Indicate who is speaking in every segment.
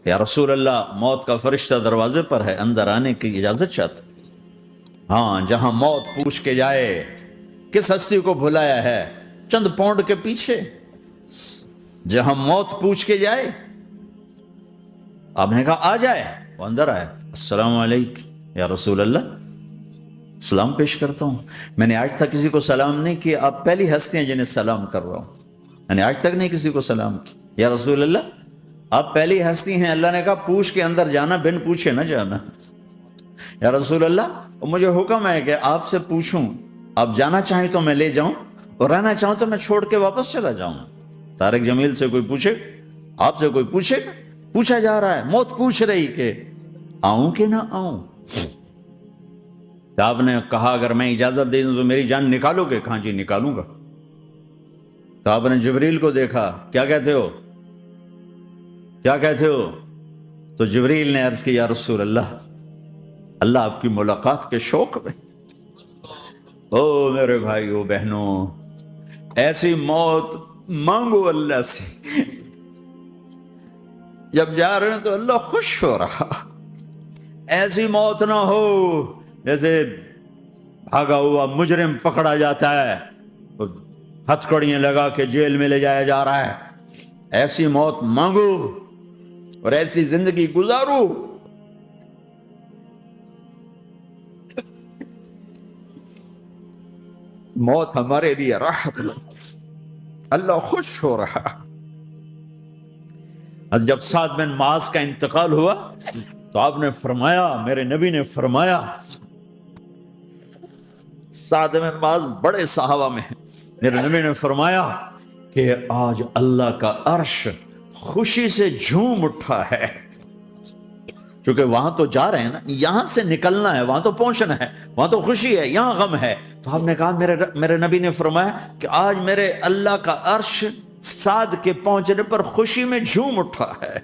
Speaker 1: یا رسول اللہ موت کا فرشتہ دروازے پر ہے، اندر آنے کی اجازت چاہتا۔ ہاں، جہاں موت پوچھ کے جائے کس ہستی کو بھلایا ہے، چند پاؤنڈ کے پیچھے جہاں موت پوچھ کے جائے، آپ نے کہا آ جائے، وہ اندر آئے، السلام علیکم یا رسول اللہ، سلام پیش کرتا ہوں، میں نے آج تک کسی کو سلام نہیں کیا، آپ پہلی ہستی ہیں جنہیں سلام کر رہا ہوں، میں نے آج تک نہیں کسی کو سلام کیا، یا رسول اللہ آپ پہلی ہستی ہیں، اللہ نے کہا پوچھ کے اندر جانا، بن پوچھے نہ جانا، یا رسول اللہ مجھے حکم ہے کہ آپ سے پوچھوں، آپ جانا چاہیں تو میں لے جاؤں اور رہنا چاہوں تو میں چھوڑ کے واپس چلا جاؤں۔ طارق جمیل سے کوئی پوچھے، آپ سے کوئی پوچھے، پوچھا جا رہا ہے، موت پوچھ رہی کہ آؤں کہ نہ آؤں۔ تو آپ نے کہا اگر میں اجازت دے دوں تو میری جان نکالو گے؟ کہاں جی نکالوں گا۔ تو آپ نے جبریل کو دیکھا، کیا کہتے ہو، کیا کہتے ہو؟ تو جبریل نے عرض کی یا رسول اللہ، اللہ آپ کی ملاقات کے شوق میں، او میرے بھائیو بہنوں، ایسی موت مانگو اللہ سے، جب جا رہے ہیں تو اللہ خوش ہو رہا، ایسی موت نہ ہو جیسے بھاگا ہوا مجرم پکڑا جاتا ہے، ہتھکڑیاں لگا کے جیل میں لے جایا جا رہا ہے، ایسی موت مانگو اور ایسی زندگی گزارو۔ موت ہمارے لیے راحت، اللہ خوش ہو رہا۔ جب سعد بن معاذ کا انتقال ہوا تو آپ نے فرمایا، میرے نبی نے فرمایا، سعد بن معاذ بڑے صحابہ میں ہیں، میرے نبی نے فرمایا کہ آج اللہ کا عرش خوشی سے جھوم اٹھا ہے، چونکہ وہاں تو جا رہے ہیں نا، یہاں سے نکلنا ہے، وہاں تو پہنچنا ہے، وہاں تو خوشی ہے، یہاں غم ہے۔ تو آپ نے کہا، میرے نبی نے فرمایا کہ آج میرے اللہ کا عرش سعد کے پہنچنے پر خوشی میں جھوم اٹھا ہے،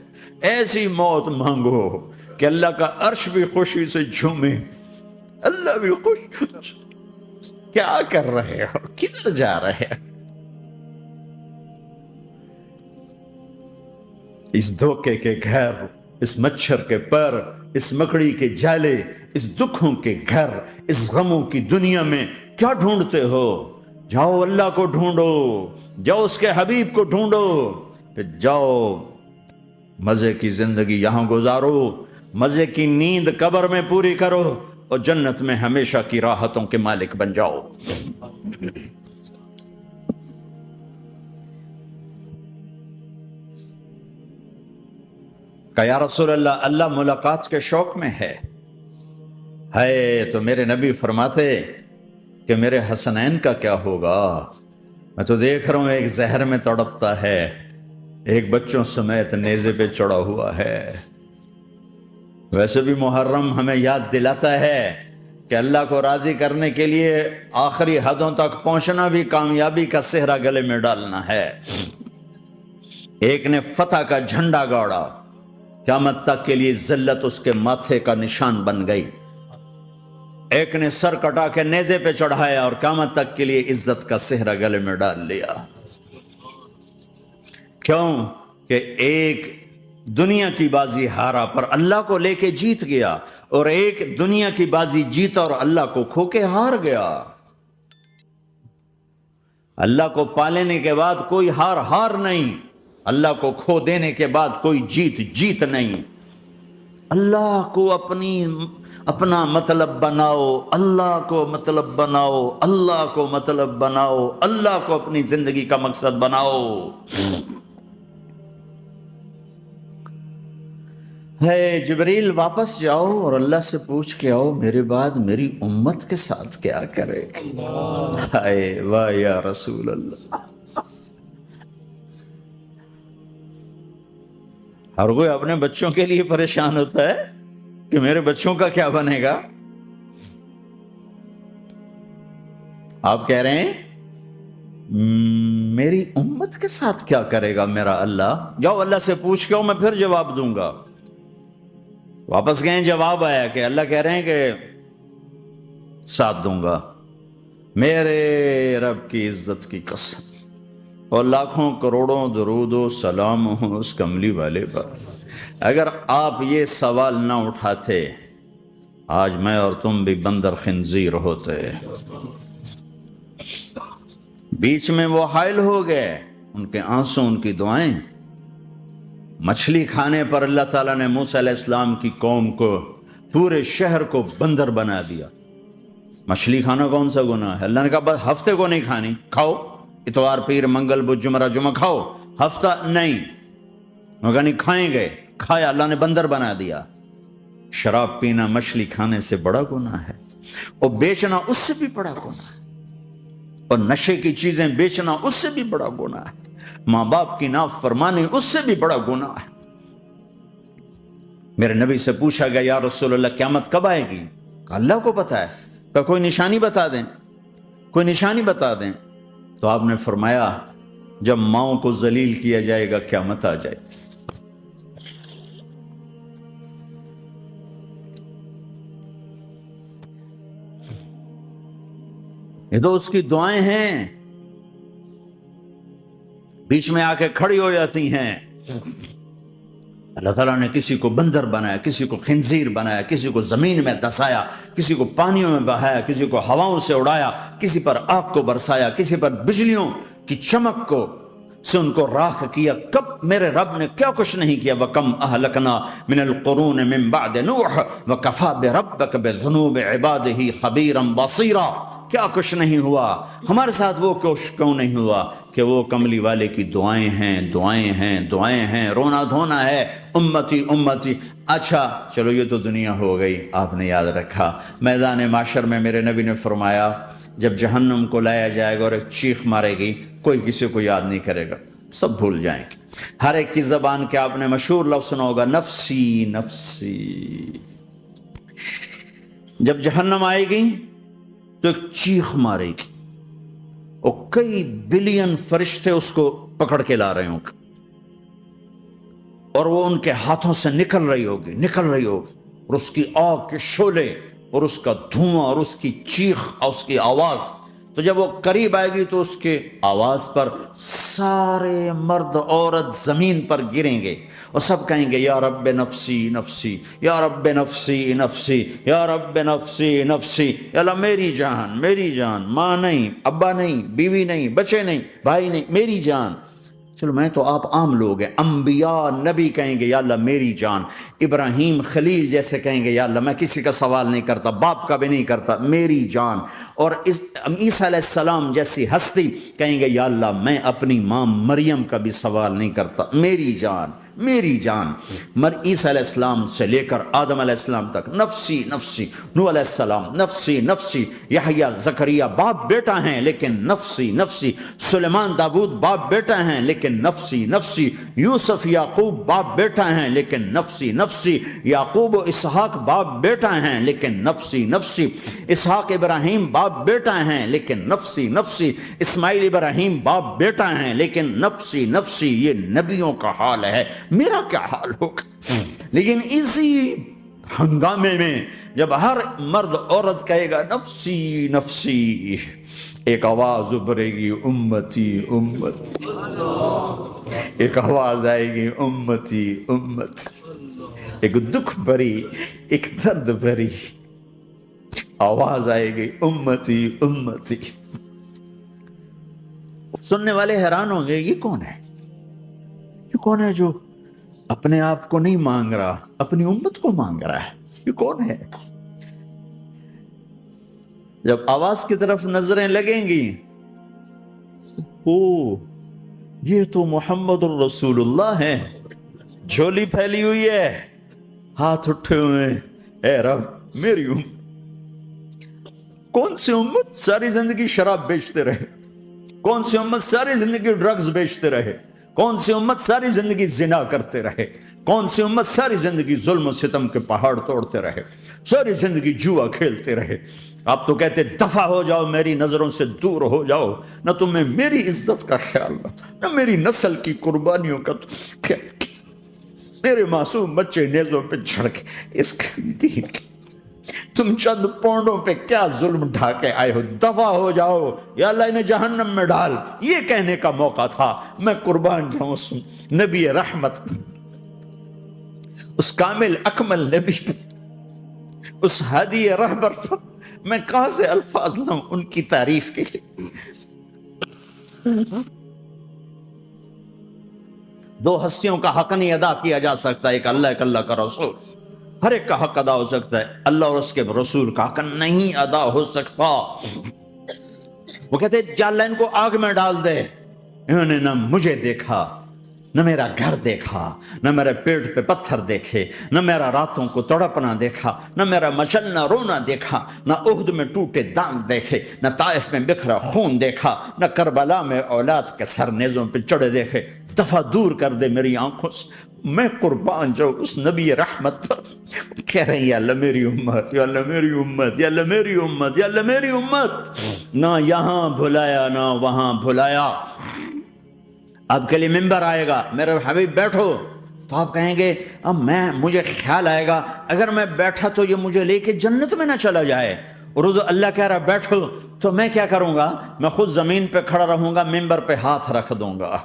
Speaker 1: ایسی موت مانگو کہ اللہ کا عرش بھی خوشی سے جھومے، اللہ بھی خوش۔ کیا کر رہے ہو، کدھر جا رہے ہو؟ اس دھوکے کے گھر، اس مچھر کے پر، اس مکڑی کے جالے، اس دکھوں کے گھر، اس غموں کی دنیا میں کیا ڈھونڈتے ہو؟ جاؤ اللہ کو ڈھونڈو، جاؤ اس کے حبیب کو ڈھونڈو، پھر جاؤ مزے کی زندگی یہاں گزارو، مزے کی نیند قبر میں پوری کرو اور جنت میں ہمیشہ کی راحتوں کے مالک بن جاؤ۔ کہ یا رسول اللہ، اللہ ملاقات کے شوق میں ہے۔ تو میرے نبی فرماتے کہ میرے حسنین کا کیا ہوگا؟ میں تو دیکھ رہا ہوں ایک زہر میں تڑپتا ہے، ایک بچوں سمیت نیزے پہ چڑھا ہوا ہے۔ ویسے بھی محرم ہمیں یاد دلاتا ہے کہ اللہ کو راضی کرنے کے لیے آخری حدوں تک پہنچنا بھی کامیابی کا صحرا گلے میں ڈالنا ہے۔ ایک نے فتح کا جھنڈا گاڑا، قیامت تک کے لیے ذلت اس کے ماتھے کا نشان بن گئی۔ ایک نے سر کٹا کے نیزے پہ چڑھایا اور قیامت تک کے لیے عزت کا صحرا گلے میں ڈال لیا۔ کیوں کہ ایک دنیا کی بازی ہارا پر اللہ کو لے کے جیت گیا، اور ایک دنیا کی بازی جیتا اور اللہ کو کھو کے ہار گیا۔ اللہ کو پا لینے کے بعد کوئی ہار نہیں، اللہ کو کھو دینے کے بعد کوئی جیت نہیں۔ اللہ کو اپنا مطلب بناؤ، اللہ کو مطلب بناؤ، اللہ کو مطلب بناؤ، اللہ کو اپنی زندگی کا مقصد بناؤ۔ جبریل واپس جاؤ اور اللہ سے پوچھ کے آؤ میرے بعد میری امت کے ساتھ کیا کرے۔ واہ یا رسول اللہ۔ ہر کوئی اپنے بچوں کے لیے پریشان ہوتا ہے کہ میرے بچوں کا کیا بنے گا۔ آپ کہہ رہے ہیں میری امت کے ساتھ کیا کرے گا میرا اللہ؟ جاؤ اللہ سے پوچھ کے آؤ، میں پھر جواب دوں گا۔ واپس گئے، جواب آیا کہ اللہ کہہ رہے ہیں کہ ساتھ دوں گا۔ میرے رب کی عزت کی قسم، اور لاکھوں کروڑوں درود و سلام ہوں اس کملی والے پر۔ اگر آپ یہ سوال نہ اٹھاتے آج میں اور تم بھی بندر خنزیر ہوتے۔ بیچ میں وہ حائل ہو گئے، ان کے آنسو، ان کی دعائیں۔ مچھلی کھانے پر اللہ تعالیٰ نے موسیٰ علیہ السلام کی قوم کو، پورے شہر کو بندر بنا دیا۔ مچھلی کھانا کون سا گناہ ہے؟ اللہ نے کہا بس ہفتے کو نہیں کھانی، کھاؤ اتوار پیر منگل بدھ جمعہ جمعہ کھاؤ، ہفتہ نہیں۔ مگر نہیں کھائیں گے، کھایا، اللہ نے بندر بنا دیا۔ شراب پینا مچھلی کھانے سے بڑا گناہ ہے، اور بیچنا اس سے بھی بڑا گناہ ہے، اور نشے کی چیزیں بیچنا اس سے بھی بڑا گناہ ہے، ماں باپ کی نافرمانی اس سے بھی بڑا گناہ ہے۔ میرے نبی سے پوچھا گیا یا رسول اللہ قیامت کب آئے گی؟ کہا اللہ کو پتا ہے۔ کہا کوئی نشانی بتا دیں، کوئی نشانی بتا دیں۔ تو آپ نے فرمایا جب ماؤں کو ذلیل کیا جائے گا قیامت آ جائے گی۔ یہ تو اس کی دعائیں ہیں، بیچ میں آ کے کھڑی ہو جاتی ہیں۔ اللہ تعالیٰ نے کسی کو بندر بنایا، کسی کو خنزیر بنایا، کسی کو زمین میں دسایا، کسی کو پانیوں میں بہایا، کسی کو ہواؤں سے اڑایا، کسی پر آگ کو برسایا، کسی پر بجلیوں کی چمک کو سے ان کو راکھ کیا۔ کب میرے رب نے کیا کچھ نہیں کیا۔ وَكَمْ أَهْلَكْنَا مِنَ الْقُرُونِ مِن بَعْدِ نُوحٍ وَكَفَىٰ بِرَبِّكَ بِذُنُوبِ عِبَادِهِ خَبِيرًا بَصِيرًا۔ کیا کچھ نہیں ہوا ہمارے ساتھ، وہ کچھ کیوں نہیں ہوا کہ وہ کملی والے کی دعائیں ہیں، دعائیں ہیں، دعائیں ہیں، رونا دھونا ہے، امتی امتی۔ اچھا چلو یہ تو دنیا ہو گئی، آپ نے یاد رکھا۔ میدان معاشر میں میرے نبی نے فرمایا جب جہنم کو لایا جائے گا اور ایک چیخ مارے گی، کوئی کسی کو یاد نہیں کرے گا، سب بھول جائیں گے۔ ہر ایک کی زبان کے آپ نے مشہور لفظ سنا ہوگا، نفسی نفسی۔ جب جہنم آئے گی تو ایک چیخ مارے گی، اور کئی بلین فرشتے اس کو پکڑ کے لا رہے ہوں گے، اور وہ ان کے ہاتھوں سے نکل رہی ہوگی، اور اس کی آگ کے شعلے اور اس کا دھواں اور اس کی چیخ اور اس کی آواز۔ تو جب وہ قریب آئے گی تو اس کے آواز پر سارے مرد عورت زمین پر گریں گے، اور سب کہیں گے یا رب نفسی نفسی، یا رب نفسی نفسی، یا رب نفسی نفسی۔ یا اللہ میری جان، میری جان، ماں نہیں، ابا نہیں، بیوی نہیں، بچے نہیں، بھائی نہیں، میری جان۔ چلو میں تو آپ عام لوگ ہیں، انبیاء نبی کہیں گے یا اللہ میری جان، ابراہیم خلیل جیسے کہیں گے یا اللہ میں کسی کا سوال نہیں کرتا، باپ کا بھی نہیں کرتا، میری جان۔ اور عیسیٰ علیہ السلام جیسی ہستی کہیں گے یا اللہ میں اپنی ماں مریم کا بھی سوال نہیں کرتا، میری جان، میری جان۔ عیسیٰ علیہ السلام سے لے کر آدم علیہ السلام تک نفسی نفسی، نوح علیہ السلام نفسی نفسی، یحییٰ زکریا باپ بیٹا ہیں لیکن نفسی نفسی، سلیمان داؤد باپ بیٹا ہیں لیکن نفسی نفسی، یوسف یعقوب باپ بیٹا ہیں لیکن نفسی نفسی، یعقوب و اسحاق باپ بیٹا ہیں لیکن نفسی نفسی، اسحاق ابراہیم باپ بیٹا ہیں لیکن نفسی نفسی، اسماعیل ابراہیم باپ بیٹا ہیں لیکن نفسی نفسی۔ یہ نبیوں کا حال ہے، میرا کیا حال ہوگا؟ لیکن اسی ہنگامے میں جب ہر مرد عورت کہے گا نفسی نفسی، ایک آواز ابھرے گی امتی امتی، ایک آواز آئے گی امتی امتی، ایک دکھ بھری، ایک درد بھری آواز آئے گی امتی امتی۔ سننے والے حیران ہوں گے یہ کون ہے، یہ کون ہے جو اپنے آپ کو نہیں مانگ رہا، اپنی امت کو مانگ رہا ہے، یہ کون ہے؟ جب آواز کی طرف نظریں لگیں گی، او یہ تو محمد الرسول اللہ ہے، جھولی پھیلی ہوئی ہے، ہاتھ اٹھے ہوئے ہیں، اے رب میری امت۔ کون سی امت ساری زندگی شراب بیچتے رہے، کون سی امت ساری زندگی ڈرگز بیچتے رہے، کون سی امت ساری زندگی زنا کرتے رہے، کون سی امت ساری زندگی ظلم و ستم کے پہاڑ توڑتے رہے، ساری زندگی جوا کھیلتے رہے۔ آپ تو کہتے دفع ہو جاؤ، میری نظروں سے دور ہو جاؤ، نہ تمہیں میری عزت کا خیال نہ میری نسل کی قربانیوں کا خیال، میرے معصوم بچے نیزوں پہ جھڑ کے اس کے دین تم چند پونڈوں پہ کیا ظلم ڈھا کے آئے ہو، دفع ہو جاؤ یا اللہ انہیں جہنم میں ڈال، یہ کہنے کا موقع تھا۔ میں قربان جاؤں اس نبی رحمت، اس کامل اکمل نبی پہ، اس ہادی رہبر پر میں کہاں سے الفاظ لوں ان کی تعریف کے لیے۔ دو ہستیوں کا حق نہیں ادا کیا جا سکتا، ایک اللہ، ایک اللہ کا رسول۔ ہر ایک کا حق ادا ہو سکتا ہے، اللہ اور اس کے رسول کا حق نہیں ادا ہو سکتا۔ وہ کہتے جا اللہ ان کو آگ میں ڈال دے، انہوں نے نہ مجھے دیکھا، نہ میرا گھر دیکھا، نہ میرے پیٹ پہ پتھر دیکھے، نہ میرا راتوں کو تڑپنا دیکھا، نہ میرا مچلنا رونا دیکھا، نہ احد میں ٹوٹے دانت دیکھے، نہ طائف میں بکھرا خون دیکھا، نہ کربلا میں اولاد کے سر نیزوں پہ چڑھے دیکھے۔ دفعہ دور کر دے میری آنکھوں سے، میں قربان جاؤں اس نبی رحمت پر۔ کہہ رہے ہیں یا اللہ میری امت، یا اللہ میری امت، یا اللہ میری امت، یا اللہ میری امت۔ نہ یہاں بھلایا نہ وہاں بھلایا۔ آپ کے لیے ممبر آئے گا، میرے حبیب بیٹھو، تو آپ کہیں گے اب مجھے خیال آئے گا اگر میں بیٹھا تو یہ مجھے لے کے جنت میں نہ چلا جائے، اور اللہ کہہ رہا بیٹھو تو میں کیا کروں گا؟ میں خود زمین پہ کھڑا رہوں گا، ممبر پہ ہاتھ رکھ دوں گا۔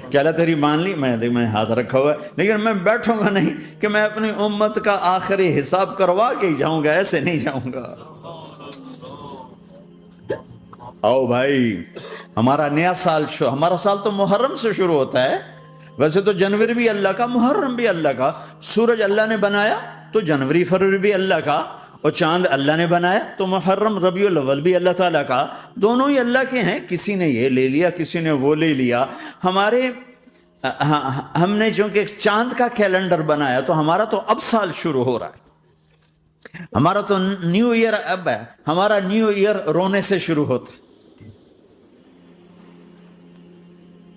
Speaker 1: کہ اللہ تیری مان لی، میں ہاتھ رکھا ہوا ہے، لیکن میں بیٹھوں گا نہیں کہ میں اپنی امت کا آخری حساب کروا کے ہی جاؤں گا، ایسے نہیں جاؤں گا۔ آؤ بھائی، ہمارا نیا سال ہمارا سال تو محرم سے شروع ہوتا ہے، ویسے تو جنوری بھی اللہ کا، محرم بھی اللہ کا، سورج اللہ نے بنایا تو جنوری فروری بھی اللہ کا، اور چاند اللہ نے بنایا تو محرم ربیع الاول بھی اللہ تعالیٰ کا، دونوں ہی اللہ کے ہیں۔ کسی نے یہ لے لیا، کسی نے وہ لے لیا۔ ہم نے چونکہ چاند کا کیلنڈر بنایا تو ہمارا تو اب سال شروع ہو رہا ہے، ہمارا تو نیو ایئر اب ہے، ہمارا نیو ایئر رونے سے شروع ہوتا۔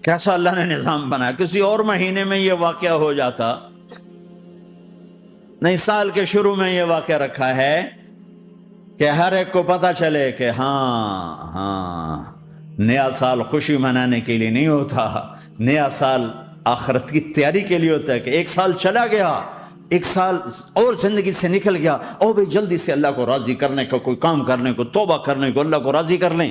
Speaker 1: کیسا اللہ نے نظام بنایا، کسی اور مہینے میں یہ واقعہ ہو جاتا، نہیں سال کے شروع میں یہ واقعہ رکھا ہے کہ ہر ایک کو پتا چلے کہ ہاں نیا سال خوشی منانے کے لیے نہیں ہوتا، نیا سال آخرت کی تیاری کے لیے ہوتا ہے۔ کہ ایک سال چلا گیا، ایک سال اور زندگی سے نکل گیا، او بھئی جلدی سے اللہ کو راضی کرنے کا کوئی کام کرنے کو، توبہ کرنے کو، اللہ کو راضی کر لیں۔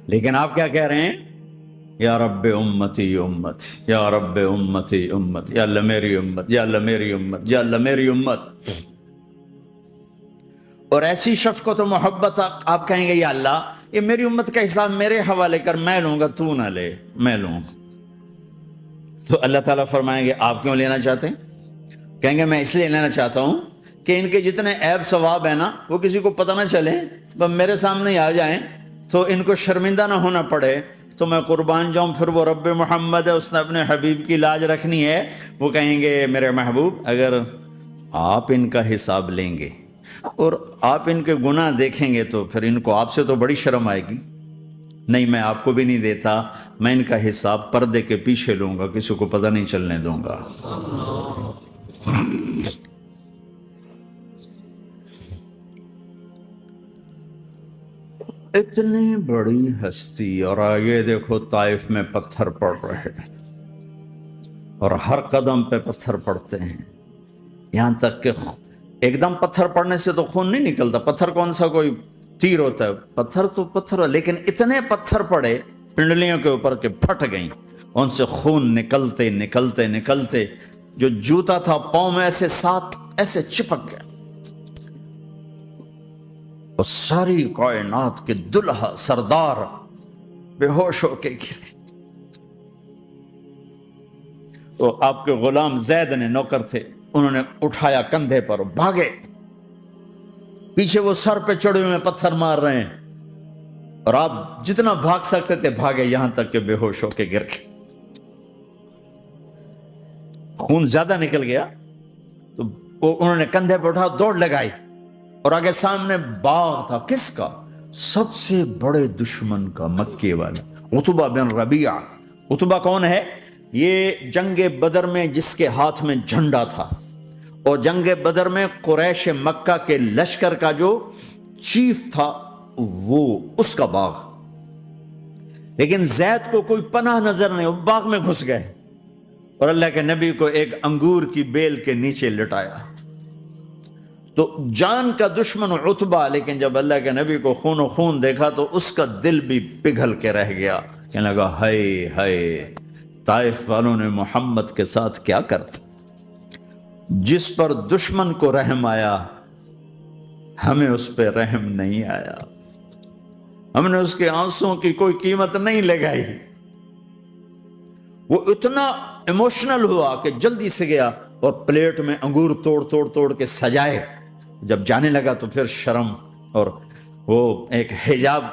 Speaker 1: لیکن آپ کیا کہہ رہے ہیں؟ یا رب امتی امتی، یا رب امتی امت، یا اللہ میری امت، یا اللہ میری امت، یا اللہ میری امت۔ اور ایسی شفقت و محبت آپ کہیں گے یا اللہ یہ میری امت کا حساب میرے حوالے کر، میں لوں گا، تو نہ لے، میں لوں۔ تو اللہ تعالیٰ فرمائیں گے آپ کیوں لینا چاہتے ہیں؟ کہیں گے میں اس لیے لینا چاہتا ہوں کہ ان کے جتنے عیب ثواب ہیں نا وہ کسی کو پتہ نہ چلے، بس میرے سامنے ہی آ جائیں تو ان کو شرمندہ نہ ہونا پڑے، تو میں قربان جاؤں۔ پھر وہ رب محمد ہے، اس نے اپنے حبیب کی لاج رکھنی ہے، وہ کہیں گے میرے محبوب اگر آپ ان کا حساب لیں گے اور آپ ان کے گناہ دیکھیں گے تو پھر ان کو آپ سے تو بڑی شرم آئے گی، نہیں میں آپ کو بھی نہیں دیتا، میں ان کا حساب پردے کے پیچھے لوں گا، کسی کو پتہ نہیں چلنے دوں گا۔ اتنی بڑی ہستی، اور آگے دیکھو طائف میں پتھر پڑ رہے ہیں، اور ہر قدم پہ پتھر پڑتے ہیں، یہاں تک کہ ایک دم پتھر پڑنے سے تو خون نہیں نکلتا، پتھر کون سا کوئی تیر ہوتا ہے، پتھر تو پتھر، لیکن اتنے پتھر پڑے پنڈلیوں کے اوپر کہ پھٹ گئیں، ان سے خون نکلتے نکلتے نکلتے جو جوتا تھا پاؤں میں ایسے ساتھ ایسے چپک گیا، اور ساری کائنات کے دلہا سردار بے ہوش ہو کے گرے۔ تو آپ کے غلام زید نے، نوکر تھے، انہوں نے اٹھایا کندھے پر، بھاگے، پیچھے وہ سر پہ چڑھے ہوئے پتھر مار رہے ہیں، اور آپ جتنا بھاگ سکتے تھے بھاگے، یہاں تک کہ بے ہوش ہو کے گر گئے۔ خون زیادہ نکل گیا تو انہوں نے کندھے پہ اٹھا، دوڑ لگائی، اور آگے سامنے باغ تھا، کس کا؟ سب سے بڑے دشمن کا، مکے والے عتبہ بن ربیعہ۔ عتبہ کون ہے؟ یہ جنگ بدر میں جس کے ہاتھ میں جھنڈا تھا، اور جنگ بدر میں قریش مکہ کے لشکر کا جو چیف تھا وہ، اس کا باغ۔ لیکن زید کو کوئی پناہ نظر نہیں، وہ باغ میں گھس گئے اور اللہ کے نبی کو ایک انگور کی بیل کے نیچے لٹایا۔ تو جان کا دشمن عتبہ، لیکن جب اللہ کے نبی کو خون و خون دیکھا تو اس کا دل بھی پگھل کے رہ گیا، کہنے لگا ہائے ہائے، طائف والوں نے محمد کے ساتھ کیا کرتا۔ جس پر دشمن کو رحم آیا ہمیں اس پہ رحم نہیں آیا، ہم نے اس کے آنسوں کی کوئی قیمت نہیں لگائی۔ وہ اتنا ایموشنل ہوا کہ جلدی سے گیا اور پلیٹ میں انگور توڑ کے سجائے۔ جب جانے لگا تو پھر شرم اور وہ ایک حجاب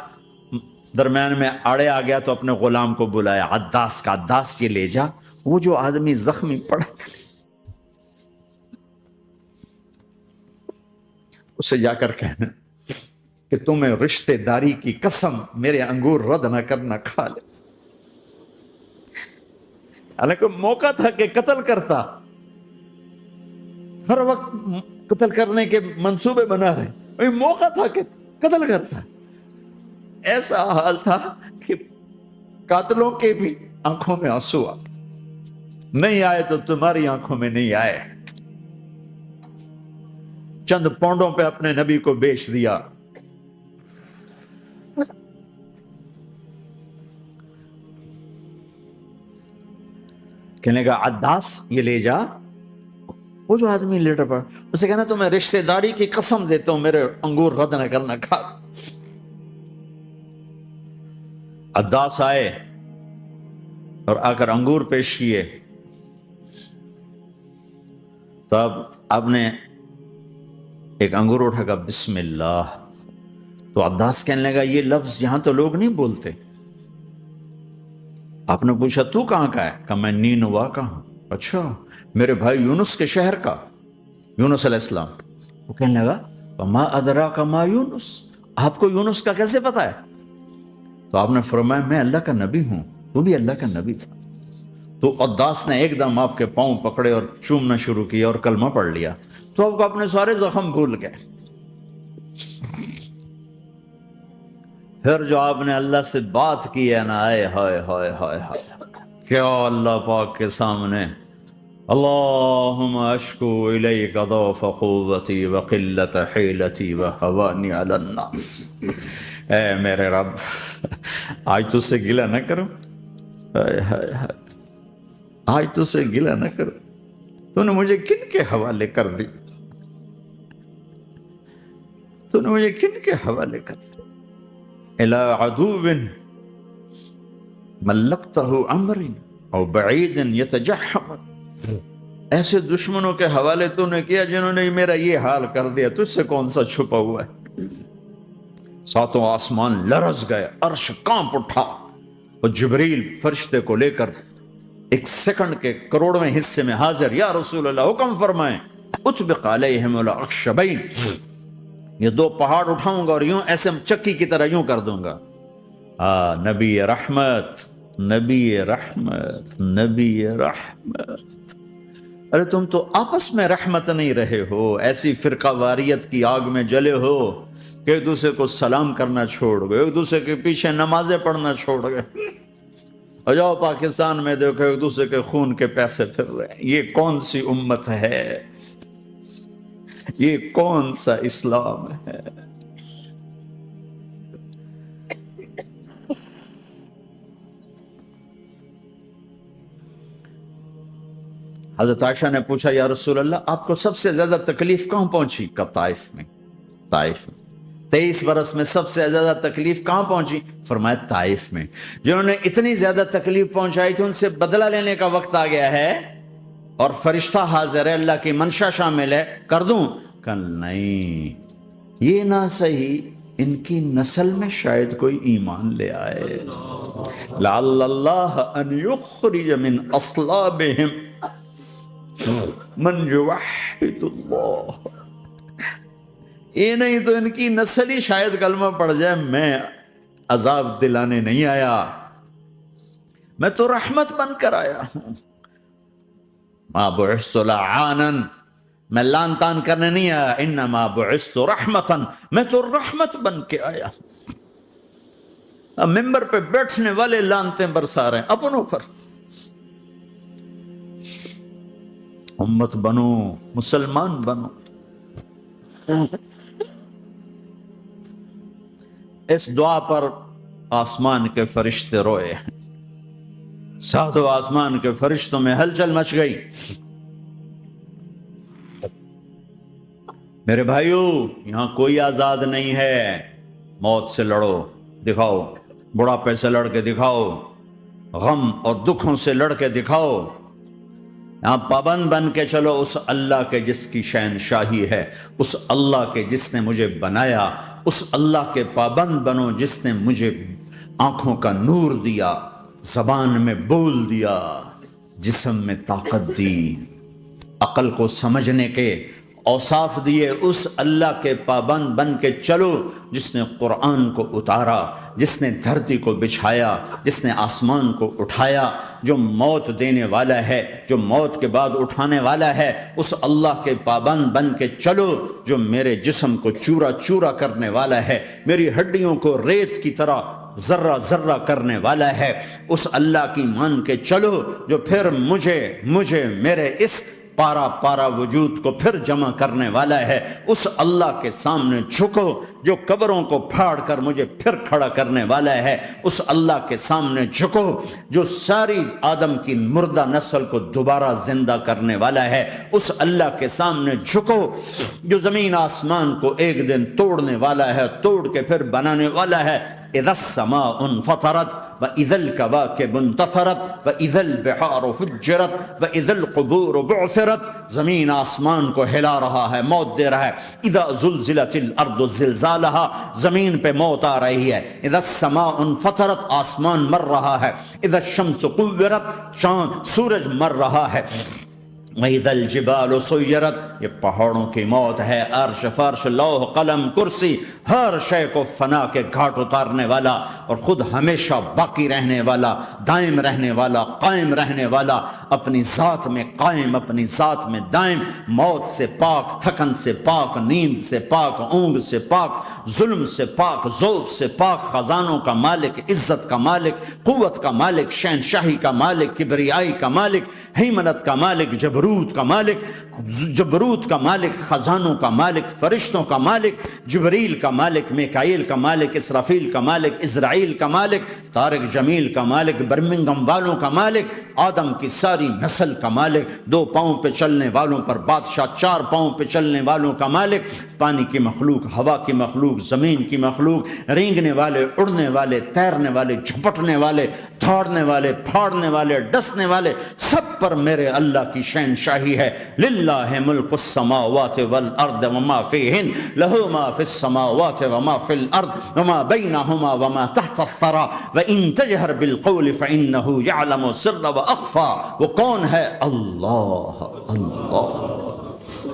Speaker 1: درمیان میں آڑے آ گیا، تو اپنے غلام کو بلایا، عداس کا، عداس یہ لے جا وہ جو آدمی زخمی پڑا اسے جا کر کہنا کہ تمہیں رشتے داری کی قسم میرے انگور رد نہ کرنا، کھا لے۔ حالانکہ موقع تھا کہ قتل کرتا، ہر وقت قتل کرنے کے منصوبے بنا رہے، موقع تھا کہ قتل کرتا۔ ایسا حال تھا کہ قاتلوں کے بھی آنکھوں میں آنسو آ نہیں آئے تو تمہاری آنکھوں میں نہیں آئے۔ چند پونڈوں پہ اپنے نبی کو بیچ دیا۔ کہنے کا عداس یہ لے جا، وہ جو آدمی لیٹر پڑا، اسے کہنا تو میں رشتہ داری کی قسم دیتا ہوں میرے انگور رد نہ کرنا، کھا۔ عداس آئے اور آ کر انگور پیش کیے، تو اب آپ نے ایک انگور اٹھا کر بسم اللہ، تو عداس کہنے لگا یہ لفظ یہاں تو لوگ نہیں بولتے۔ آپ نے پوچھا تو کہاں کا ہے؟ کہا میں نینوا کا ہوں۔ اچھا، میرے بھائی یونس کے شہر کا، یونس علیہ السلام۔ وہ کہنے لگا وما ادراک ما یونس، آپ کو یونس کا کیسے پتا ہے؟ تو آپ نے فرمایا میں اللہ کا نبی ہوں، وہ بھی اللہ کا نبی تھا۔ تو عداس نے ایک دم آپ کے پاؤں پکڑے اور چومنا شروع کیا اور کلمہ پڑھ لیا، تو آپ کو اپنے سارے زخم بھول گئے۔ پھر جو آپ نے اللہ سے بات کی ہے نا، آئے ہائے ہائے ہائے ہائے، کیا اللہ پاک کے سامنے اللہم اشکو الیک ضعف قوتی وقلت حیلتی وہوانی علی الناس، اے میرے رب آج تجھ سے گلہ نہ کروں، آج تجھ سے گلہ نہ کروں، تو نے مجھے کن کے حوالے کر دی، تو نے مجھے کن کے حوالے کر دی، الى عدو ملکتہ امری او بعید یتجحم، ایسے دشمنوں کے حوالے تو نے کیا جنہوں نے میرا یہ حال کر دیا، تجھ سے کون سا چھپا ہوا ہے۔ ساتوں آسمان لرز گئے، عرش کانپ اٹھا، اور جبریل فرشتے کو لے کر ایک سیکنڈ کے کروڑویں حصے میں حاضر، یا رسول اللہ حکم فرمائیں اطبق علیہم الاخشبین، یہ دو پہاڑ اٹھاؤں گا اور یوں ایسے چکی کی طرح یوں کر دوں گا۔ نبی رحمت، نبی رحمت، نبی رحمت۔ ارے تم تو آپس میں رحمت نہیں رہے ہو، ایسی فرقہ واریت کی آگ میں جلے ہو کہ ایک دوسرے کو سلام کرنا چھوڑ گئے، ایک دوسرے کے پیچھے نمازیں پڑھنا چھوڑ گئے، اور جاؤ پاکستان میں دیکھو ایک دوسرے کے خون کے پیسے پھر رہے ہیں۔ یہ کون سی امت ہے؟ یہ کون سا اسلام ہے؟ حضرت عائشہ نے پوچھا یا رسول اللہ آپ کو سب سے زیادہ تکلیف کہاں پہنچی؟ کہا طائف میں، طائف میں۔ 23 برس میں سب سے زیادہ تکلیف کہاں پہنچی؟ فرمایا طائف میں۔ جنہوں نے اتنی زیادہ تکلیف پہنچائی تھی ان سے بدلہ لینے کا وقت آ گیا ہے، اور فرشتہ حاضر ہے، اللہ کی منشا شامل ہے، کر دوں؟ کہ نہیں، یہ نہ صحیح، ان کی نسل میں شاید کوئی ایمان لے آئے، لعل اللہ ان یخرج من اصلابہم من یوحد اللہ، یہ نہیں تو ان کی نسل ہی شاید کلمہ پڑ جائے۔ میں عذاب دلانے نہیں آیا، میں تو رحمت بن کر آیا ہوں۔ ما بعثت لعانا، میں لان تان کرنے نہیں آیا، انما بعثت رحمتا، میں تو رحمت بن کے آیا ہوں۔ اب ممبر پہ بیٹھنے والے لانتیں برسا رہے ہیں اپنوں پر. امت بنو، مسلمان بنو. اس دعا پر آسمان کے فرشتے روئے، ساتوں آسمان کے فرشتوں میں ہلچل مچ گئی. میرے بھائیو، یہاں کوئی آزاد نہیں ہے. موت سے لڑو، دکھاؤ. بڑھاپے سے لڑ کے دکھاؤ، غم اور دکھوں سے لڑ کے دکھاؤ. یہاں پابند بن کے چلو اس اللہ کے جس کی شہنشاہی ہے، اس اللہ کے جس نے مجھے بنایا. اس اللہ کے پابند بنو جس نے مجھے آنکھوں کا نور دیا، زبان میں بول دیا، جسم میں طاقت دی، عقل کو سمجھنے کے اوصاف دیے. اس اللہ کے پابند بن کے چلو جس نے قرآن کو اتارا، جس نے دھرتی کو بچھایا، جس نے آسمان کو اٹھایا، جو موت دینے والا ہے، جو موت کے بعد اٹھانے والا ہے. اس اللہ کے پابند بن کے چلو جو میرے جسم کو چورا چورا کرنے والا ہے، میری ہڈیوں کو ریت کی طرح ذرہ ذرہ کرنے والا ہے. اس اللہ کی مان کے چلو جو پھر مجھے میرے اس پارا پارا وجود کو پھر جمع کرنے والا ہے. اس اللہ کے سامنے جھکو جو قبروں کو پھاڑ کر مجھے پھر کھڑا کرنے والا ہے. اس اللہ کے سامنے جھکو جو ساری آدم کی مردہ نسل کو دوبارہ زندہ کرنے والا ہے. اس اللہ کے سامنے جھکو جو زمین آسمان کو ایک دن توڑنے والا ہے، توڑ کے پھر بنانے والا ہے. اذا السماء انفطرت واذا الكواكب انتثرت واذا البحار فجرت واذا القبور بعثرت. زمین آسمان کو ہلا رہا ہے، موت دے رہا ہے. اذا زلزلت الارض زلزالها، زمین پہ موت آ رہی ہے. اذا السماء انفطرت، آسمان مر رہا ہے. اذا الشمس قورت، چاند سورج مر رہا ہے. وَإِذَا الْجِبَالُ سُيِّرَتْ، یہ پہاڑوں کی موت ہے. عرش فرش لوح قلم کرسی ہر شے کو فنا کے گھاٹ اتارنے والا اور خود ہمیشہ باقی رہنے والا، دائم رہنے والا، قائم رہنے والا، اپنی ذات میں قائم، اپنی ذات میں دائم، موت سے پاک، تھکن سے پاک، نیند سے پاک، اونگ سے پاک، ظلم سے پاک، ذوق سے پاک، خزانوں کا مالک، عزت کا مالک، قوت کا مالک، شہنشاہی کا مالک، کبریائی کا مالک، ہیمنت کا مالک، جبروت کا مالک، جبروت کا مالک، خزانوں کا مالک، فرشتوں کا مالک، جبریل کا مالک، میکائیل کا مالک، اسرافیل کا مالک، اسرائیل کا مالک، طارق جمیل کا مالک، برمنگم والوں کا مالک، آدم کی ساری نسل کا مالک، 2 پاؤں پہ چلنے والوں پر بادشاہ، 4 پاؤں پہ چلنے والوں کا مالک، پانی کی مخلوق، ہوا کی مخلوق، زمین کی مخلوق، رینگنے والے، اڑنے والے، تیرنے والے، جھپٹنے والے، دھاڑنے والے، پھاڑنے والے، ڈسنے والے، سب پر میرے اللہ کی شہنشاہی ہے. للہ ملک السماوات والارض وما فیہن، لہو ما فی السماوات وما فی الارض وما بینہما وما تحت الثری وان تجہر بالقول فانہ یعلم السر واخفی. وہ کون ہے؟ اللہ. اللہ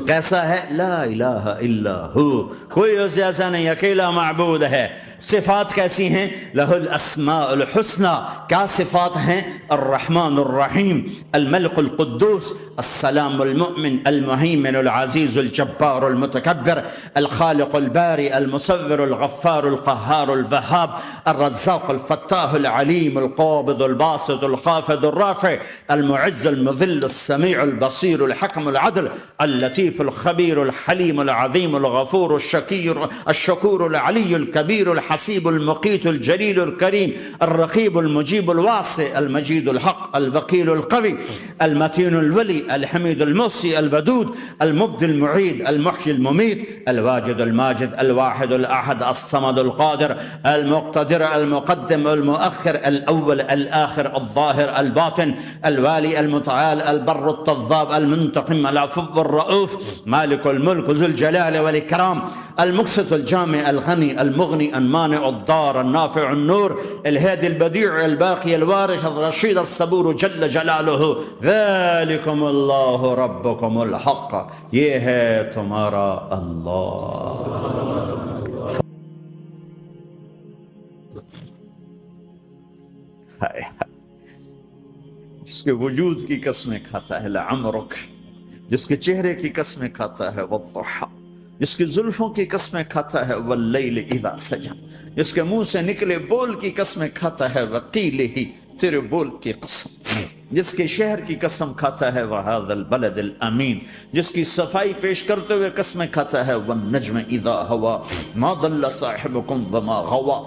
Speaker 1: کیسا ہے؟ لا الہ الا ہو، کوئی اس جیسا نہیں، اکیلا معبود ہے. صفات کیسی ہیں؟ لہ الاسماء الحسنى. کیا صفات ہیں؟ الرحمن الرحیم، الملک القدوس، السلام المؤمن، المہیمن العزیز الجبار المتکبر، الخالق الباری المصور الغفار القہار الوہاب، الرزاق الفتاح العلیم القابض الباسط الخافض الرافع، المعز المذل السمیع البصیر الحکم العدل، اللطیف الخبیر الحلیم العظیم الغفور الشکور العلی الکبیر الحسیب المقیت الجلیل الکریم، الرقیب المجیب الواسع، المجید الحق، الوکیل القوی، المتین الولی، الحمید المحصی، الودود، المبدی المعید، المحیی الممیت، الواجد الماجد، الواحد الاحد، الصمد القادر، المقتدر، المقدم، المؤخر، الاول، الاخر، الظاهر، الباطن، الوالي، المتعال، البر التضاب، المنتقم، العفو الرؤوف، مالك الملك ذو الجلال والإكرام، المقسط الجامع الغني المغني المانع الضار النافع النور، الهادي البديع الباقي الوارث الرشيد الصبور جل جلاله. ذلكم الله ربكم الحق، یہ ہے تمہارا اللہ. جس کے وجود کی قسمیں کھاتا ہے لعمرک، جس کے چہرے کی قسمیں کھاتا ہے والضحى، جس کی زلفوں کی قسمیں کھاتا ہے واللیل اذا سجا، جس کے منہ سے نکلے بول کی قسمیں کھاتا ہے وقیل ہی، تیرے بول کی قسم، جس کے شہر کی قسم کھاتا ہے وہذا البلد الامین، جس کی صفائی پیش کرتے ہوئے قسمیں کھاتا ہے والنجم اذا ہوا ما ضل صاحبکم وما غوا،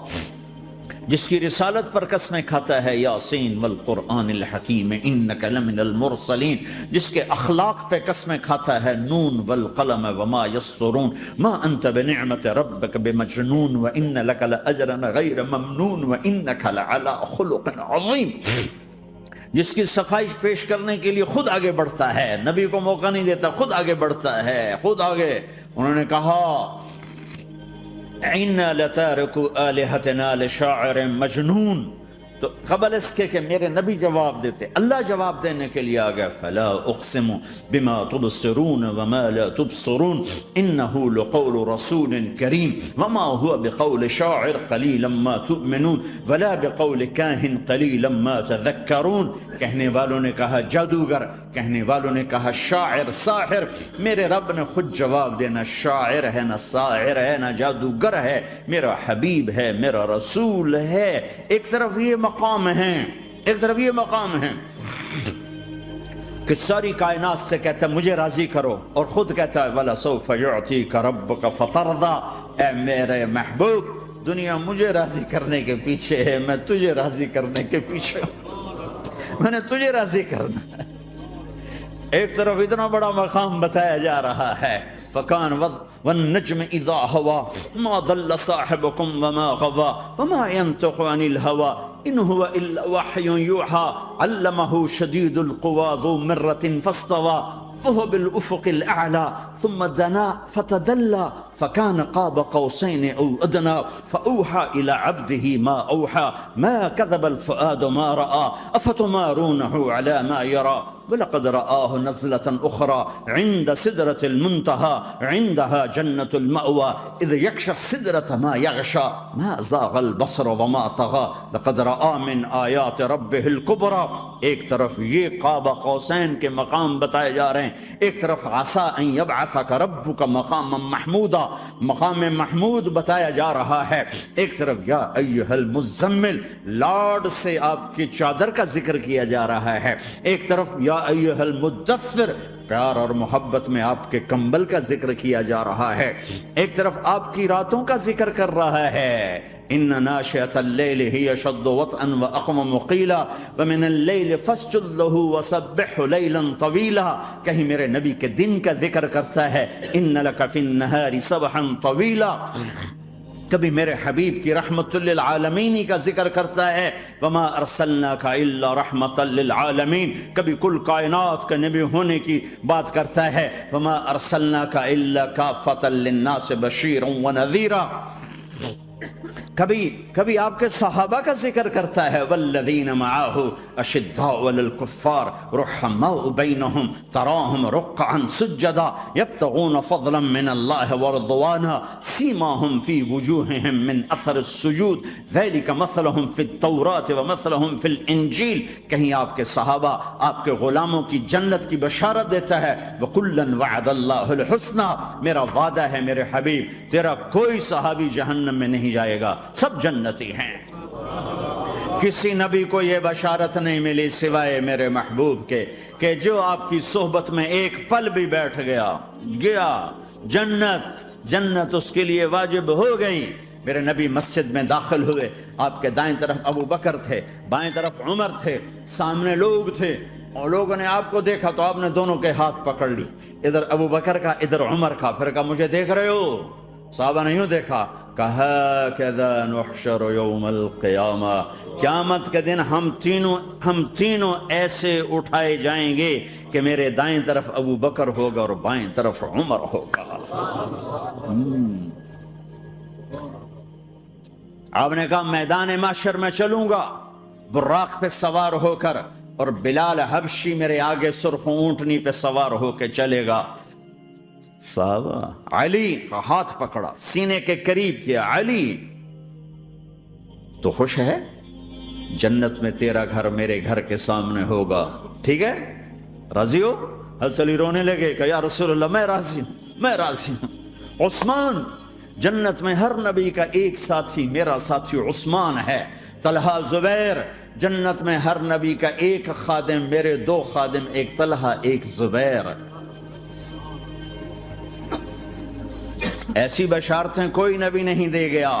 Speaker 1: جس کی رسالت پر قسمیں کھاتا ہے یاسین والقرآن الحکیم انک لمن المرسلین، جس کے اخلاق پہ قسمیں کھاتا ہے نون والقلم وما یسطرون ما انت بنعمت ربک بمجنون وان لک لاجرا غیر ممنون وانک لعلی خلق عظیم، جس کی صفائی پیش کرنے کے لیے خود آگے بڑھتا ہے، نبی کو موقع نہیں دیتا، خود آگے بڑھتا ہے، خود آگے۔ انہوں نے کہا اِنَّا لَتَارِكُ آلِهَتِنَا لِشَاعِرٍ مَجْنُونَ، تو قبل اس کے کہ میرے نبی جواب دیتے، اللہ جواب دینے کے لیے آ گیا فَلَا أُقْسِمُ بِمَا تُبْصِرُونَ وَمَا لَا تُبْصِرُونَ إِنَّهُ لَقَوْلُ رَسُولٍ كَرِيمٍ وَمَا هُوَ بِقَوْلِ شَاعِرٍ قَلِيلًا مَا تُؤْمِنُونَ وَلَا بِقَوْلِ كَاهِنٍ قَلِيلًا مَا تَذَكَّرُونَ، کہنے والوں نے کہا جادوگر، کہنے والوں نے کہا شاعر، ساحر، میرے رب نے خود جواب دینا شاعر ہے نہ ساحر ہے نہ جادوگر ہے، میرا حبیب ہے، میرا رسول ہے۔ ایک طرف یہ مقام ہیں، ایک طرف یہ مقام ہیں کہ ساری کائنات سے کہتا ہے مجھے راضی کرو، اور خود کہتا ہے وَلَسَوْفَ يُعْطِيكَ رَبُّكَ فَتَرْضَىٰ، اے میرے محبوب دنیا مجھے راضی کرنے کے پیچھے ہے، میں تجھے راضی کرنے کے پیچھے ہوں، میں نے تجھے راضی کرنا ہے۔ ایک طرف اتنا بڑا مقام بتایا جا رہا ہے فَكَانَ وَالنَّجْمِ إِذَا هَوَىٰ مَا ضَلَّ صَاحِبُكُمْ وَمَا غَوَىٰ وَمَا يَنطِقُ عَنِ الْهَوَىٰ إِنْ هُوَ إِلَّا وَحْيٌ يُوحَىٰ عَلَّمَهُ شَدِيدُ الْقُوَىٰ ذُو مِرَّةٍ فَاسْتَوَىٰ وهو بالأفق الأعلى ثم دنا فتدلى فكان قاب قوسين أو أدنى فأوحى إلى عبده ما أوحى ما كذب الفؤاد ما رأى أفتمارونه على ما يرى ولقد رآه نزلة أخرى عند سدرة المنتهى عندها جنة المأوى إذ يغشى السدرة ما يغشى ما زاغ البصر وما طغى لقد رأى من آيات ربه الكبرى۔ ایک طرف یہ قاب قوسین کے مقام بتائے جا رہے ہیں، ایک طرف عسى ان يبعثك ربك مقاما محمودا، مقام محمود بتایا جا رہا ہے، ایک طرف یا ایھا المزمل لارڈ سے آپ کی چادر کا ذکر کیا جا رہا ہے، ایک طرف یا ایھا المدثر پیار اور محبت میں آپ کے کمبل کا ذکر کیا جا رہا ہے، ایک طرف آپ کی راتوں کا ذکر کر رہا ہے ان ناشئة الليل هي اشد وطئا واقوم قیلا ومن الليل فاسجد له وسبحه ليلا طويلا، کہیں میرے نبی کے دن کا ذکر کرتا ہے ان لك في النهار سبحا طويلا، کبھی میرے حبیب کی رحمت للعالمین کا ذکر کرتا ہے وما ارسلناک الا رحمتا للعالمین، کبھی کل کائنات کا نبی ہونے کی بات کرتا ہے وما ارسلناک الا کافتا للناس بشیرا ونذیرا، کبھی آپ کے صحابہ کا ذکر کرتا ہے والذین معاہ اشداء علی الکفار رحماء بینہم تراہم رکعا سجدا یبتغون فضلا من اللہ ورضوانا سیماہم فی وجوہہم من اثر السجود ذلک مثلہم فی التوراۃ ومثلہم فی الانجیل، کہیں آپ کے صحابہ آپ کے غلاموں کی جنت کی بشارت دیتا ہے وکلا وعد اللہ الحسنى، میرا وعدہ ہے میرے حبیب تیرا کوئی صحابی جہنم میں نہیں جائے گا، سب جنتی ہیں۔ کسی نبی کو یہ بشارت نہیں ملی سوائے میرے محبوب کے کہ جو آپ کی صحبت میں ایک پل بھی بیٹھ گیا جنت اس کے لیے واجب ہو گئی۔ میرے نبی مسجد میں داخل ہوئے، آپ کے دائیں طرف ابو بکر تھے، بائیں طرف عمر تھے، سامنے لوگ تھے، اور لوگوں نے آپ کو دیکھا تو آپ نے دونوں کے ہاتھ پکڑ لی، ادھر ابو بکر کا ادھر عمر کا، پھر کہا مجھے دیکھ رہے ہو؟ صحابہ نے یوں دیکھا، کہا کذا نحشر یوم القیامہ، قیامت کے دن ہم تینوں ایسے اٹھائے جائیں گے کہ میرے دائیں طرف ابو بکر ہوگا اور بائیں طرف عمر ہوگا۔ آپ نے کہا میدان محشر میں چلوں گا براق پہ سوار ہو کر، اور بلال حبشی میرے آگے سرخ اونٹنی پہ سوار ہو کے چلے گا۔ صحابہ علی کا ہاتھ پکڑا، سینے کے قریب کیا، علی تو خوش ہے؟ جنت میں تیرا گھر میرے گھر کے سامنے ہوگا، ٹھیک ہے؟ راضی ہو؟ حضرت علی رونے لگے کہ یا رسول اللہ میں راضی ہوں۔ عثمان، جنت میں ہر نبی کا ایک ساتھی میرا ساتھی عثمان ہے. طلحہ زبیر، جنت میں ہر نبی کا ایک خادم میرے دو خادم، ایک طلحہ ایک زبیر. ایسی بشارتیں کوئی نبی نہیں دے گیا،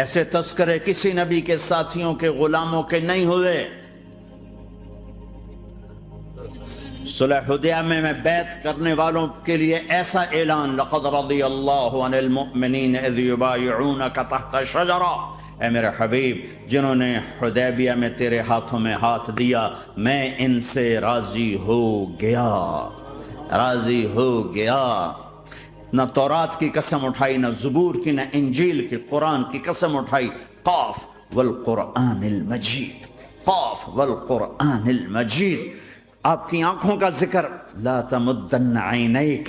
Speaker 1: ایسے تذکرے کسی نبی کے ساتھیوں کے غلاموں کے نہیں ہوئے. صلح حدیبیہ میں بیعت کرنے والوں کے لیے ایسا اعلان، لقد رضی اللہ عن المؤمنین اذ یبایعونک تحت شجرہ، اے میرے حبیب جنہوں نے حدیبیہ میں تیرے ہاتھوں میں ہاتھ دیا میں ان سے راضی ہو گیا، راضی ہو گیا. نہ تورات کی قسم اٹھائی، نہ زبور کی، نہ انجیل کی، قرآن کی قسم اٹھائی. قاف والقرآن المجید، قاف والقرآن المجید. آپ کی آنکھوں کا ذکر، لا تمدن عینیک،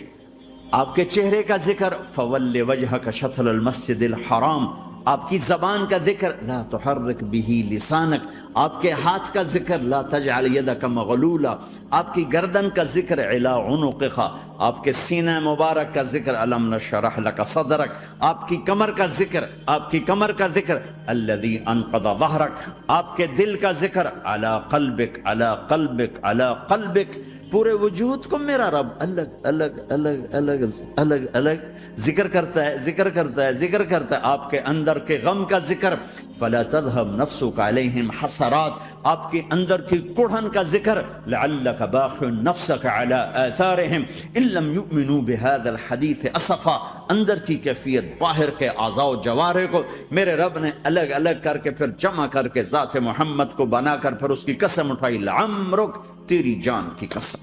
Speaker 1: آپ کے چہرے کا ذکر، فول وجہک شطر المسجد الحرام. آپ کی زبان کا ذکر، لا تحرک بہ لسانک. آپ کے ہاتھ کا ذکر، لا تجعل یدک مغلولا. آپ کی گردن کا ذکر، علی عنقک. آپ کے سینہ مبارک کا ذکر، الم نشرح لک صدرک. آپ کی کمر کا ذکر، آپ کی کمر کا ذکر، الذی انقض ظہرک. آپ کے دل کا ذکر، علی قلبک علی قلبک علی قلبک. پورے وجود کو میرا رب الگ الگ الگ الگ الگ الگ ذکر کرتا ہے، ذکر کرتا ہے، ذکر کرتا ہے. آپ کے اندر کے غم کا ذکر، فلا تذهب نفسك علیہم حسرات. آپ کے اندر کی کڑھن کا ذکر، لعلک باخع نفسك على آثارهم ان لم يؤمنوا بهذا الحديث اسفا. اندر کی کیفیت، باہر کے اعضاء و جوارح کو میرے رب نے الگ الگ کر کے پھر جمع کر کے ذات محمد کو بنا کر پھر اس کی قسم اٹھائی. لعمرک، تیری جان کی قسم،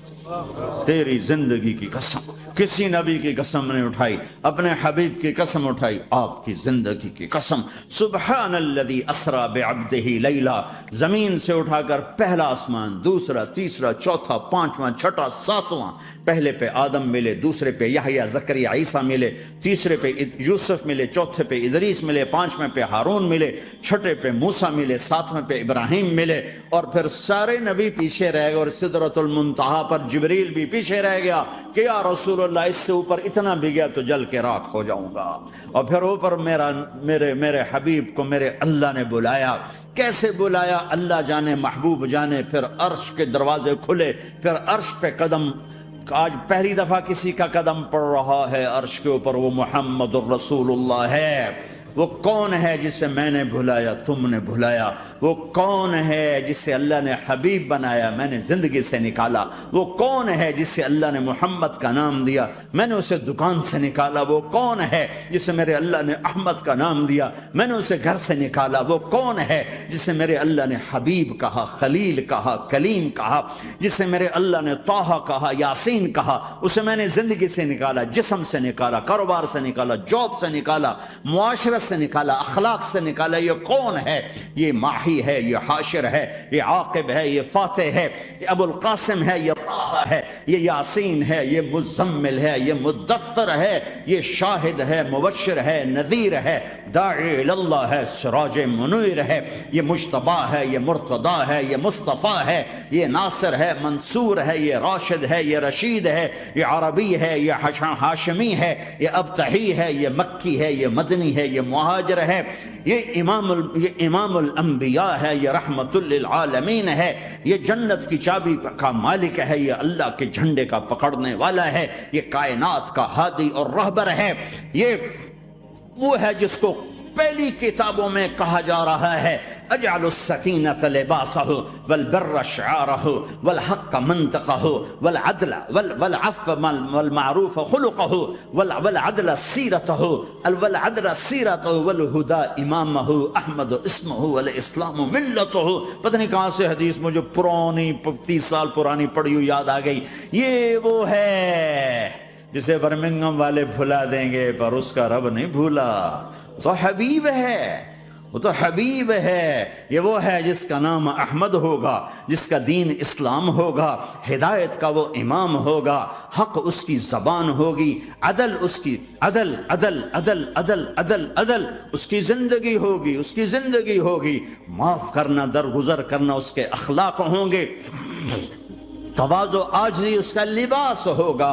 Speaker 1: تیری زندگی کی قسم. کسی نبی کی قسم نہیں اٹھائی، اپنے حبیب کی قسم اٹھائی، آپ کی زندگی کی قسم. سبحان الذی اسری بعبدہ لیلا. زمین سے اٹھا کر پہلا آسمان، دوسرا، تیسرا، چوتھا، پانچواں، چھٹا، ساتواں. پہلے پہ آدم ملے، دوسرے پہ یحییٰ، زکریا، عیسیٰ ملے، تیسرے پہ یوسف ملے، چوتھے پہ ادریس ملے، پانچویں پہ ہارون ملے، چھٹے پہ موسیٰ ملے، ساتویں پہ ابراہیم ملے. اور پھر سارے نبی پیچھے رہ گئے اور سدرۃ المنتہا پر جبریل بھی پیچھے رہ گیا کہ یا رسول اللہ اس سے اوپر اتنا بھی گیا تو جل کے راکھ ہو جاؤں گا. اور پھر اوپر میرے حبیب کو میرے اللہ نے بلایا. کیسے بلایا اللہ جانے، محبوب جانے. پھر عرش کے دروازے کھلے، پھر عرش پہ قدم. آج پہلی دفعہ کسی کا قدم پڑ رہا ہے عرش کے اوپر، وہ محمد الرسول اللہ ہے. وہ کون ہے جسے میں نے بھلایا، تم نے بھلایا؟ وہ کون ہے جسے اللہ نے حبیب بنایا، میں نے زندگی سے نکالا؟ وہ کون ہے جسے اللہ نے محمد کا نام دیا، میں نے اسے دکان سے نکالا؟ وہ کون ہے جسے میرے اللہ نے احمد کا نام دیا، میں نے اسے گھر سے نکالا؟ وہ کون ہے جسے میرے اللہ نے حبیب کہا، خلیل کہا، کلیم کہا، جسے میرے اللہ نے طٰہٰ کہا، یاسین کہا؟ اسے میں نے زندگی سے نکالا، جسم سے نکالا، کاروبار سے نکالا، جاب سے نکالا، معاشرت سے نکالا، اخلاق سے نکالا. یہ کون ہے؟ یہ ماہی ہے، یہ حاشر ہے، یہ عاقب ہے، یہ فاتح ہے، یہ ابو القاسم ہے، یہ طٰہٰ ہے، یہ یاسین ہے، یہ مزمل ہے، یہ مدثر ہے، یہ شاہد ہے، مبشر ہے، نذیر ہے، داعی اللہ ہے، سراج منیر ہے، یہ مجتبی ہے، یہ مرتضی ہے، یہ مصطفیٰ ہے، یہ ناصر ہے، منصور ہے، یہ راشد ہے، یہ رشید ہے، یہ عربی ہے، یہ ہاشمی ہے، یہ ابتحی ہے، یہ مکی ہے، یہ مدنی ہے، یہ مہاجر ہے، یہ امام الانبیاء ہے، یہ رحمت للعالمین ہے، یہ جنت کی چابی کا مالک ہے، یہ اللہ کے جھنڈے کا پکڑنے والا ہے، یہ کائنات کا ہادی اور رہبر ہے. یہ وہ ہے جس کو پہلی کتابوں میں کہا جا رہا ہے اجعل السکینۃ لباسہ والبر شعارہ والحق منطقہ والعدل والعفو والمعروف خلقہ والعدل سیرتہ والہدى امامہ احمد اسمہ والاسلام ملتہ. پتہ نہیں کہاں سے حدیث مجھے پرانی 30 سال پرانی پڑھی ہوئی یاد آ گئی. یہ وہ ہے جسے برمنگم والے بھلا دیں گے پر اس کا رب نہیں بھولا. تو حبیب ہے، وہ تو حبیب ہے. یہ وہ ہے جس کا نام احمد ہوگا، جس کا دین اسلام ہوگا، ہدایت کا وہ امام ہوگا، حق اس کی زبان ہوگی، عدل اس کی عدل عدل عدل عدل عدل عدل اس کی زندگی ہوگی، اس کی زندگی ہوگی. معاف کرنا، درگزر کرنا اس کے اخلاق ہوں گے. تواضع عاجزی اس کا لباس ہوگا.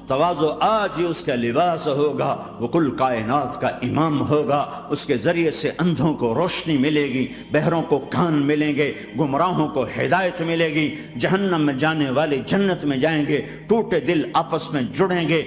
Speaker 1: تواضع آج ہی اس کا لباس ہوگا، وہ کل کائنات کا امام ہوگا، اس کے ذریعے سے اندھوں کو روشنی ملے گی، بہروں کو کان ملیں گے، گمراہوں کو ہدایت ملے گی، جہنم میں جانے والے جنت میں جائیں گے، ٹوٹے دل آپس میں جڑیں گے،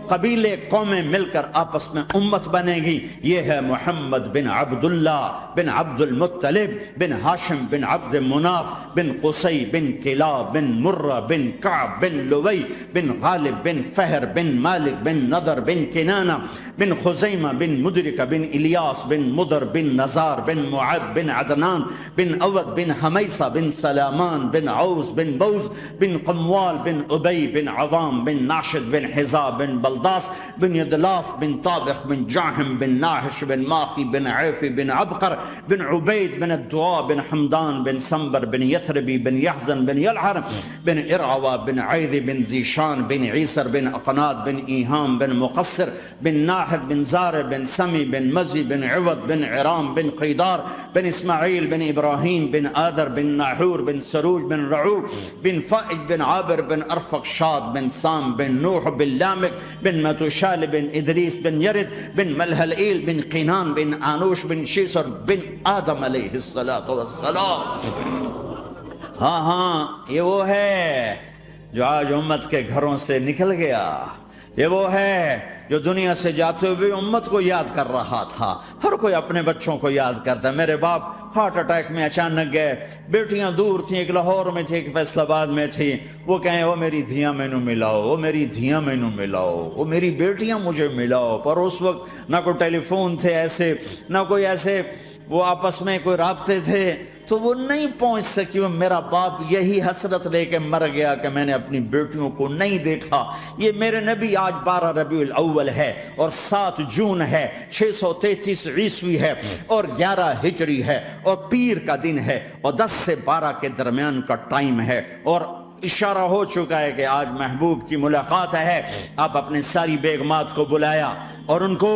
Speaker 1: قبیلے قومیں مل کر آپس میں امت بنے گی۔ یہ ہے محمد بن عبداللہ بن عبد المطلب بن ہاشم بن عبد مناف بن قصی بن کلاب بن مرہ بن کعب بن لوی بن غالب بن فہر بن مالک بن نضر بن کنانہ بن خزیمہ بن مدرکہ بن الیاس بن مدر بن نزار بن معد بن عدنان بن اود بن حمیسہ بن سلامان بن عوز بن بوز بن قموال بن ابی بن عوام بن ناشد بن حزاب بن بلداس بن یدلاف بن طابخ بن جاہم بن ناحش بن ماخی بن عیفی بن عبقر بن عبید بن الدعاء بن حمدان بن سنبر بن یثربی بن یحزن بن یلحر بن ارعوا بن عیذ بن زیشان بن عیسر بن اقناد بن ایہام بن مقصر بن ناحد بن زار بن سمی بن مزی بن عوض بن عرام بن قیدار بن اسماعیل بن ابراہیم بن آدر بن ناحور بن سروج بن رعوب بن فائج بن عابر بن ارفق شاد بن سام بن نوح بن لامک بن متوشال بن ادریس بن یرد بن ملہلئیل بن قینان بن آنوش بن شیسر بن آدم علیہ السلام۔ ہاں ہاں، یہ وہ ہے جو آج امت کے گھروں سے نکل گیا، یہ وہ ہے جو دنیا سے جاتے ہوئے امت کو یاد کر رہا تھا۔ ہر کوئی اپنے بچوں کو یاد کرتا ہے۔ میرے باپ ہارٹ اٹیک میں اچانک گئے، بیٹیاں دور تھیں، ایک لاہور میں تھی، ایک فیصل آباد میں تھی، وہ کہیں وہ میری دھیاں مینوں ملاؤ، وہ میری دھیاں مینوں ملاؤ، وہ میری بیٹیاں مجھے ملاؤ۔ پر اس وقت نہ کوئی ٹیلی فون تھے ایسے، نہ کوئی ایسے وہ آپس میں کوئی رابطے تھے، تو وہ نہیں پہنچ سکی۔ وہ میرا باپ یہی حسرت لے کے مر گیا کہ میں نے اپنی بیٹیوں کو نہیں دیکھا۔ یہ میرے نبی آج 12 ربیع الاول ہے اور 7 جون ہے، 633 عیسوی ہے اور 11 ہجری ہے اور پیر کا دن ہے اور 10 سے 12 کے درمیان کا ٹائم ہے، اور اشارہ ہو چکا ہے کہ آج محبوب کی ملاقات ہے۔ آپ اپنے ساری بیگمات کو بلایا اور ان کو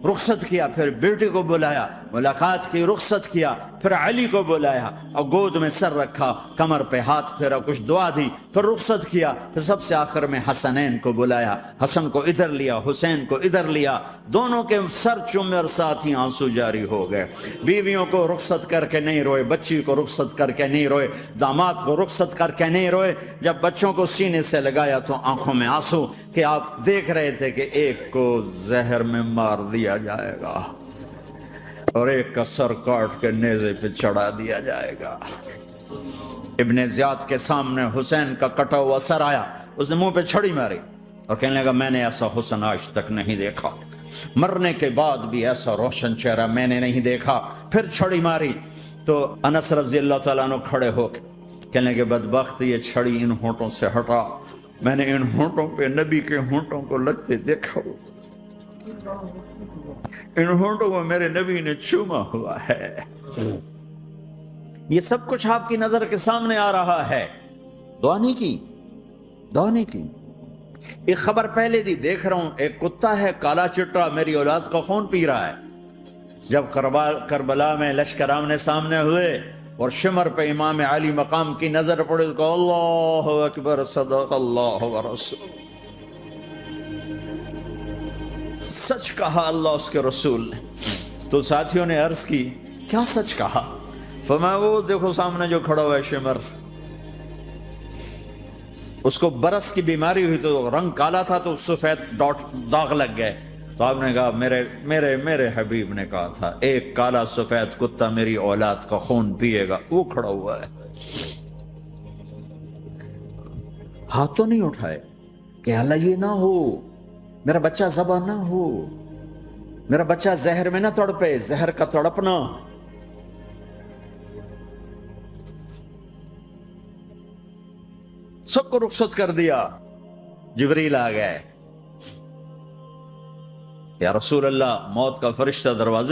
Speaker 1: رخصت کیا، پھر بیٹے کو بلایا، ملاقات کی، رخصت کیا، پھر علی کو بلایا اور گود میں سر رکھا، کمر پہ ہاتھ پھیرا، کچھ دعا دی، پھر رخصت کیا، پھر سب سے آخر میں حسنین کو بلایا، حسن کو ادھر لیا، حسین کو ادھر لیا، دونوں کے سر چومے اور ساتھ ہی آنسو جاری ہو گئے۔ بیویوں کو رخصت کر کے نہیں روئے، بچی کو رخصت کر کے نہیں روئے، داماد کو رخصت کر کے نہیں روئے، جب بچوں کو سینے سے لگایا تو آنکھوں میں آنسو کہ آپ دیکھ رہے تھے کہ ایک کو زہر میں مار دیا جائے گا اور ایک کا سر کاٹ کے نیزے پہ چڑھا دیا جائے گا۔ ابن زیاد کے سامنے حسین کا کٹا ہوا سر آیا، اس نے منہ پہ چھڑی ماری اور کہنے لگا میں نے ایسا حسن آج تک نہیں دیکھا، مرنے کے بعد بھی ایسا روشن چہرہ میں نے نہیں دیکھا۔ پھر چھڑی ماری تو انس رضی اللہ تعالیٰ عنہ کھڑے ہو کے کہنے لگے بدبخت، یہ چھڑی ان ہونٹوں سے ہٹا، میں نے ان ہونٹوں پہ نبی کے ہونٹوں کو لگتے دیکھا، ان ہونٹوں کو میرے نبی نے چوما ہوا ہے۔ یہ سب کچھ آپ کی نظر کے سامنے آ رہا ہے، دعا نہیں کی، دعا نہیں کی۔ ایک خبر پہلے دی دیکھ رہا ہوں، ایک کتا ہے کالا چٹا میری اولاد کا خون پی رہا ہے۔ جب کربلا میں لشکر آمنے سامنے ہوئے اور شمر پہ امام علی مقام کی نظر پڑے تو کہا اللہ اکبر صدق اللہ ورسول، سچ کہا اللہ اس کے رسول نے۔ تو ساتھیوں نے عرض کی کیا سچ کہا؟ فرمایا وہ دیکھو سامنے جو کھڑا ہوا ہے شمر، اس کو برس کی بیماری ہوئی تو رنگ کالا تھا تو سفید داغ لگ گئے، تو آپ نے کہا میرے حبیب نے کہا تھا ایک کالا سفید کتا میری اولاد کا خون پیے گا، وہ کھڑا ہوا ہے۔ ہاتھ تو نہیں اٹھائے کہ اللہ یہ نہ ہو میرا بچہ ذبح نہ ہو، میرا بچہ زہر میں نہ تڑپے، زہر کا تڑپنا۔ سب کو رخصت کر دیا، جبریل آ گئے، یا رسول اللہ موت کا فرشتہ دروازے